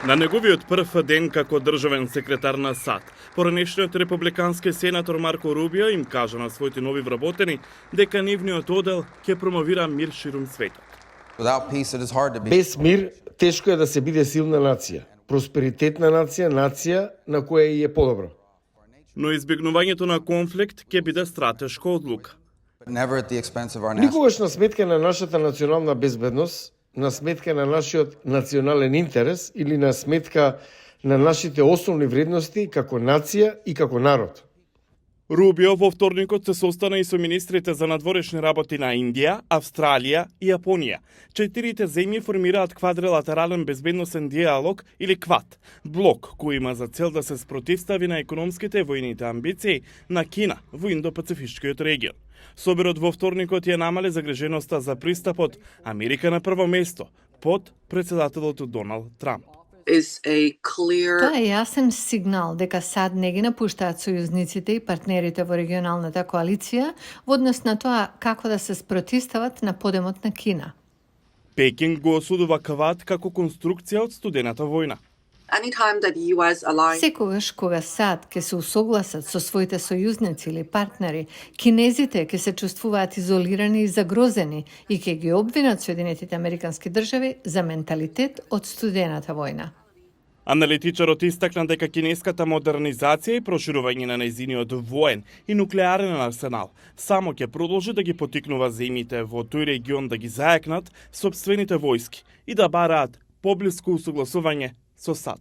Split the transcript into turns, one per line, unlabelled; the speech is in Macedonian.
На неговиот прв ден како државен секретар на САД, поранешниот републикански сенатор Марко Рубио им кажа на своите нови вработени дека нивниот одел ќе промовира мир ширум светот.
Без мир тешко е да се биде силна нација, просперитетна нација, нација на која и е подобро.
Но избегнувањето на конфликт ќе биде стратешка одлука.
Никогаш на сметка на нашата национална безбедност, на сметка на нашиот национален интерес или на сметка на нашите основни вредности како нација и како народ.
Рубио во вторникот се состана и со министрите за надворешни работи на Индија, Австралија и Јапонија. Четирите земји формираат квадрилатерален безбедносен диалог или КВАД, блок кој има за цел да се спротивстави на економските и војните амбиции на Кина во Индо-Пацифичкиот регион. Соборот во вторникот ја намали загриженоста за пристапот Америка на прво место под председателот Доналд Трамп.
Тоа е јасен сигнал дека САД не ги напуштаат сојузниците и партнерите во регионалната коалиција во однос на тоа како да се спротивстават на подемот на Кина.
Пекинг го осудува КВАД како конструкција од студената војна.
Секогаш кога САД ќе се усогласат со своите сојузници или партнери, кинезите ќе се чувствуваат изолирани и загрозени и ќе ги обвинат Соединетите Американски држави за менталитет од студената војна.
Аналитичарот истакна дека кинеската модернизација и проширување на нејзиниот воен и нуклеарен арсенал само ќе продолжи да ги потикнува земјите во тој регион да ги зајакнат сопствените војски и да бараат поблиско усогласување со САД.